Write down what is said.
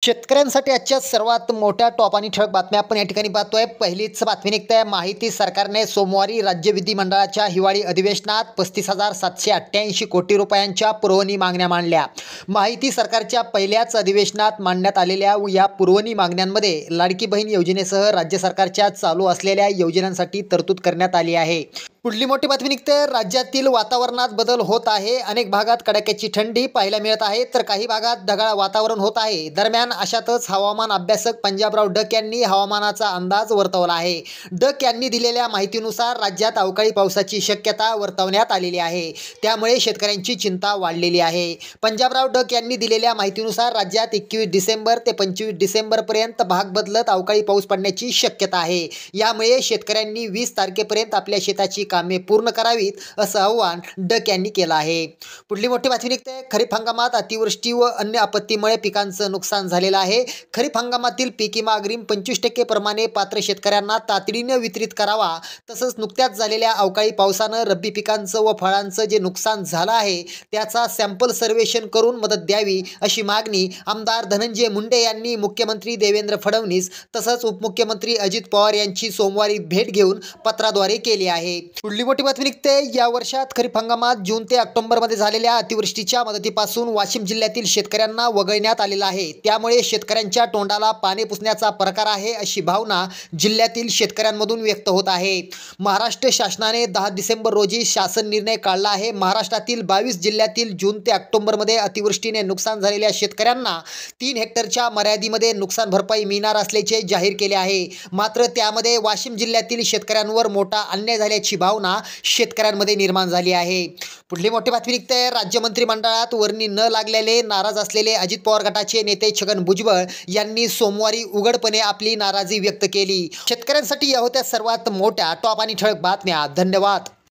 शेतकऱ्यांसाठी आजच्या सर्वात मोठ्या टॉप आणि ठळक बातम्या आपण या ठिकाणी पाहतोय। पहिलीच बातमी निघते माहिती सरकारने सोमवारी राज्य विधिमंडळाच्या हिवाळी अधिवेशनात 35,788 कोटी रुपयांच्या पुरवणी मागण्या मांडल्या। माहिती सरकारच्या पहिल्याच अधिवेशनात मांडण्यात आलेल्या या पुरवणी मागण्यांमध्ये लाडकी बहीण योजनेसह राज्य सरकारच्या चालू असलेल्या योजनांसाठी तरतूद करण्यात आली आहे। पुढली मोठी बातमी निघते राज्यातील वातावरणात बदल होत आहे। अनेक भागात कडाक्याची थंडी पाहायला मिळत आहे, तर काही भागात ढगाळ वातावरण होत आहे। दरम्यान अशातच हवामान अभ्यासक पंजाबराव डक यांनी हवामानाचा अंदाज वर्तवला आहे। डक यांनी दिलेल्या माहितीनुसार राज्यात अवकाळी पावसाची शक्यता वर्तवण्यात आलेली आहे, त्यामुळे शेतकऱ्यांची चिंता वाढलेली आहे। पंजाबराव डक यांनी दिलेल्या माहितीनुसार राज्यात 21 डिसेंबर ते 25 डिसेंबर पर्यंत भाग बदलत अवकाळी पाऊस पडण्याची शक्यता आहे। यामुळे शेतकऱ्यांनी 20 तारखेपर्यंत आपल्या शेताची कामे पूर्ण करावीत असं आवाहन डक यांनी केलं आहे। पुढली मोठी बातमी निघते खरीप हंगामात अतिवृष्टी व अन्य आपत्तीमुळे पिकांचं नुकसान झालेलं आहे। खरीप हंगामातील पीक विमा अग्रिम 25% प्रमाणे पात्र शेतकऱ्यांना तातडीने वितरित करावा। तसंच नुकत्याच झालेल्या अवकाळी पावसानं रब्बी पिकांचं व फळांचं जे नुकसान झालं आहे त्याचा सॅम्पल सर्वेक्षण करून मदत द्यावी अशी मागणी आमदार धनंजय मुंडे यांनी मुख्यमंत्री देवेंद्र फडणवीस तसंच उपमुख्यमंत्री अजित पवार यांची सोमवारी भेट घेऊन पत्राद्वारे केली आहे। पुढली मोठी बातमी निघते या वर्षात खरीप हंगामात जून ते ऑक्टोबर मध्ये झालेल्या अतिवृष्टीच्या मदतीपासून वाशिम जिल्ह्यातील शेतकऱ्यांना वगळण्यात आलेला आहे। त्यामुळे शेतकऱ्यांच्या तोंडाला पाणी पुसण्याचा प्रकार आहे अशी भावना जिल्ह्यातील शेतकऱ्यांमधून व्यक्त होत आहे। महाराष्ट्र शासनाने 10 डिसेंबर रोजी शासन निर्णय काढला आहे। महाराष्ट्रातील 22 जिल्ह्यातील जून ते ऑक्टोबर मध्ये अतिवृष्टीने नुकसान झालेल्या शेतकऱ्यांना 3 हेक्टरच्या मर्यादेमध्ये नुकसान भरपाई मिळणार असल्याचे जाहीर केले आहे। मात्र त्यामध्ये वाशिम जिल्ह्यातील शेतकऱ्यांवर मोठा अन्याय झाल्याची भावना शेतकऱ्यांमध्ये निर्माण झाली आहे। पुढली मोठी बातमी निघते राज्य मंत्रिमंडळात वर्णी न लागलेले नाराज असलेले अजित पवार गटाचे नेते छगन भुजबळ यांनी सोमवारी उघडपणे आपली नाराजी व्यक्त केली। शेतकऱ्यांसाठी या होत्या सर्वात मोठ्या टॉप आणि ठळक बातम्या। धन्यवाद।